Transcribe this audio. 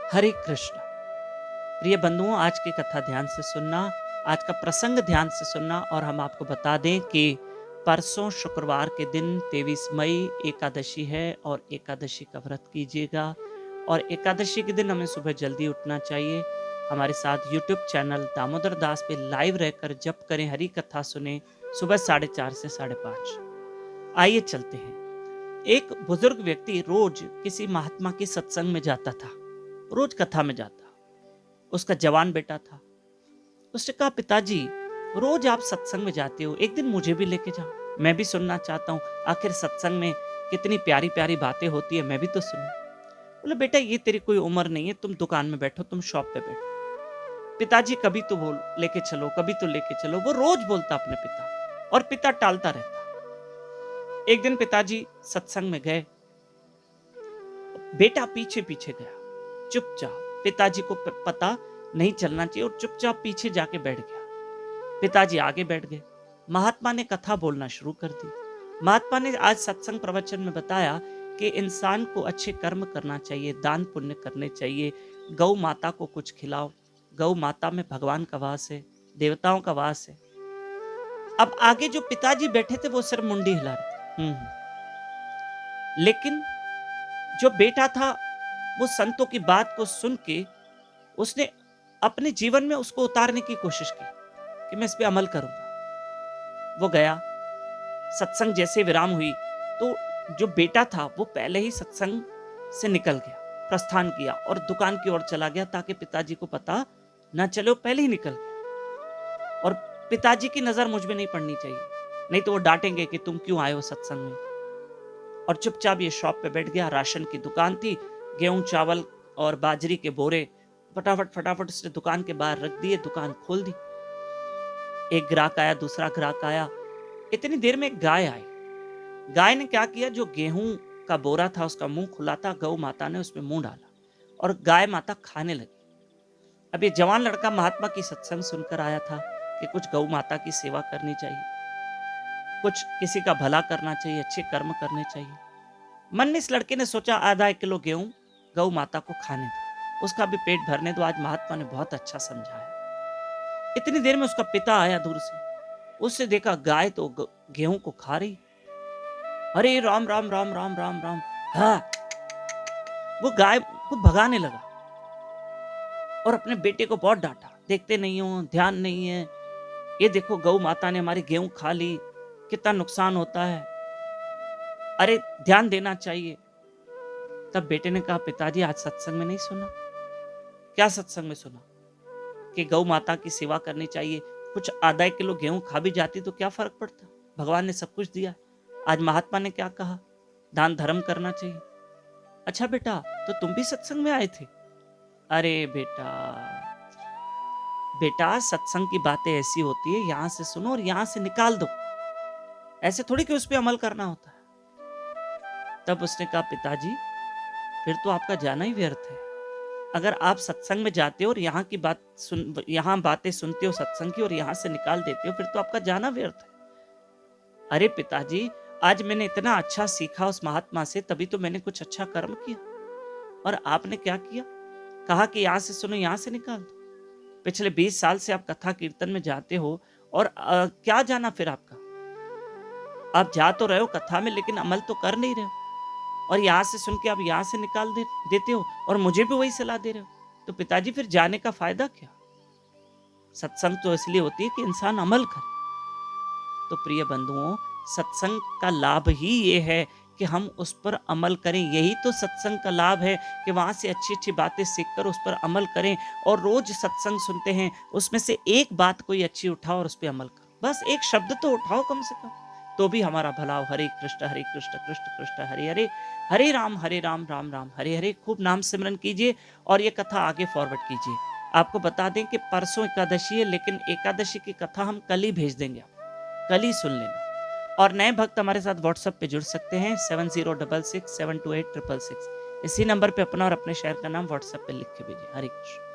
हरे कृष्ण। प्रिय बंधुओं, आज की कथा ध्यान से सुनना, आज का प्रसंग ध्यान से सुनना। और हम आपको बता दें कि परसों शुक्रवार के दिन 23 मई एकादशी है और एकादशी का व्रत कीजिएगा। और एकादशी के दिन हमें सुबह जल्दी उठना चाहिए। हमारे साथ यूट्यूब चैनल दामोदर दास पे लाइव रहकर जप करें, हरी कथा सुने सुबह 4:30 से 5:30। आइए चलते हैं। एक बुजुर्ग व्यक्ति रोज किसी महात्मा के सत्संग में जाता था, रोज कथा में जाता। उसका जवान बेटा था। उसने कहा, पिताजी रोज आप सत्संग में जाते हो, एक दिन मुझे भी लेके जाओ, मैं भी सुनना चाहता हूँ। आखिर सत्संग में कितनी प्यारी प्यारी बातें होती है, मैं भी तो सुनूं। बोले, बेटा ये तेरी कोई उम्र नहीं है, तुम दुकान में बैठो, तुम शॉप पे बैठो। पिताजी कभी तो बोल लेके चलो, कभी तो लेके चलो। वो रोज बोलता अपने पिता, और पिता टालता रहता। एक दिन पिताजी सत्संग में गए, बेटा पीछे पीछे गया चुपचाप। पिताजी को पता नहीं चलना चाहिए और चुपचाप पीछे जाके बैठ गया। पिताजी आगे बैठ गए। महात्मा ने कथा बोलना शुरू कर दी। महात्मा ने आज सत्संग प्रवचन में बताया कि इंसान को अच्छे कर्म करना चाहिए, दान पुण्य करने चाहिए, गौ माता को कुछ खिलाओ। गौ माता में भगवान का वास है, देवताओं का वास है। अब आगे जो पिताजी बैठे थे वो सिर्फ मुंडी हिला रहे थे। लेकिन जो बेटा था वो संतों की बात को सुन के उसने अपने जीवन में उसको उतारने की कोशिश की कि मैं इस पे अमल करूंगा। वो गया, सत्संग जैसे विराम हुई तो जो बेटा था वो पहले ही सत्संग से निकल गया, प्रस्थान किया और दुकान की ओर चला गया ताकि पिताजी को पता ना चले। वो पहले ही निकल गया। और पिताजी की नजर मुझ में नहीं पड़नी चाहिए, नहीं तो वो डांटेंगे कि तुम क्यों आए हो सत्संग में। और चुपचाप ये शॉप पे बैठ गया। राशन की दुकान थी, गेहूं चावल और बाजरी के बोरे फटाफट फटाफट उसने दुकान के बाहर रख दिए, दुकान खोल दी। एक ग्राहक आया, दूसरा ग्राहक आया। इतनी देर में एक गाय आई। गाय ने क्या किया, जो गेहूं का बोरा था उसका मुंह खुला था, गौ माता ने उसमें मुंह डाला और गाय माता खाने लगी। अब ये जवान लड़का महात्मा की सत्संग सुनकर आया था कि कुछ गौ माता की सेवा करनी चाहिए, कुछ किसी का भला करना चाहिए, अच्छे कर्म करने चाहिए। मन में इस लड़के ने सोचा, आधा 1 किलो गेहूं गौ माता को खाने दो, उसका भी पेट भरने दो। आज महात्मा ने बहुत अच्छा समझाया। इतनी देर में उसका पिता आया दूर से। उससे देखा गाय तो गेहूं को खा रही। अरे राम राम राम राम राम राम। हाँ, वो गाय को भगाने लगा और अपने बेटे को बहुत डांटा। देखते नहीं हो, ध्यान नहीं है, ये देखो गौ माता ने हमारी गेहूं खा ली, कितना नुकसान होता है, अरे ध्यान देना चाहिए। तब बेटे ने कहा, पिताजी आज सत्संग में नहीं सुना। क्या सत्संग में सुना? कि गौ माता की सेवा करनी चाहिए। कुछ आधा 1 किलो गेहूं खा भी जाती तो क्या फर्क पड़ता, भगवान ने सब कुछ दिया। आज महात्मा ने क्या कहा, दान धर्म करना चाहिए। अच्छा बेटा, तो तुम भी सत्संग में आए थे? अरे बेटा, बेटा सत्संग की बातें ऐसी होती है, यहां से सुनो और यहां से निकाल दो, ऐसे थोड़ी कि उस पर अमल करना होता है। तब उसने कहा, पिताजी फिर तो आपका जाना ही व्यर्थ है। अगर आप सत्संग में जाते हो और यहाँ की बात यहाँ बातें सुनते हो सत्संग की और यहाँ से निकाल देते हो, फिर तो आपका जाना व्यर्थ है। अरे पिताजी, आज मैंने इतना अच्छा सीखा उस महात्मा से, तभी तो मैंने कुछ अच्छा कर्म किया। और आपने क्या किया, कहा कि यहाँ से सुनो, यहाँ से निकाल दो। पिछले 20 साल से आप कथा कीर्तन में जाते हो और क्या जाना फिर आपका? आप जा तो रहे हो कथा में, लेकिन अमल तो कर नहीं रहे हो। और यहाँ से सुन के आप यहाँ से निकाल देते हो और मुझे भी वही सलाह दे रहे हो। तो पिताजी फिर जाने का फायदा क्या? सत्संग तो इसलिए होती है कि इंसान अमल करे। तो प्रिय बंधुओं, सत्संग का लाभ ही ये है कि हम उस पर अमल करें। यही तो सत्संग का लाभ है कि वहां से अच्छी अच्छी बातें सीखकर उस पर अमल करें। और रोज सत्संग सुनते हैं, उसमें से एक बात कोई अच्छी उठाओ और उस पर अमल करो। बस एक शब्द तो उठाओ कम से कम, तो भी हमारा भला हो। हरे कृष्ण कृष्ण कृष्ण हरे हरे, हरे राम राम राम हरे हरे। खूब नाम सिमरन कीजिए और ये कथा आगे फॉरवर्ड कीजिए। आपको बता दें कि परसों एकादशी है, लेकिन एकादशी की कथा हम कल ही भेज देंगे, कल ही सुन लेना। और नए भक्त हमारे साथ व्हाट्सएप पे जुड़ सकते हैं 7066728666। इसी नंबर पे अपना और अपने शहर का नाम व्हाट्सएप पे लिख के भेजिए। हरे कृष्ण।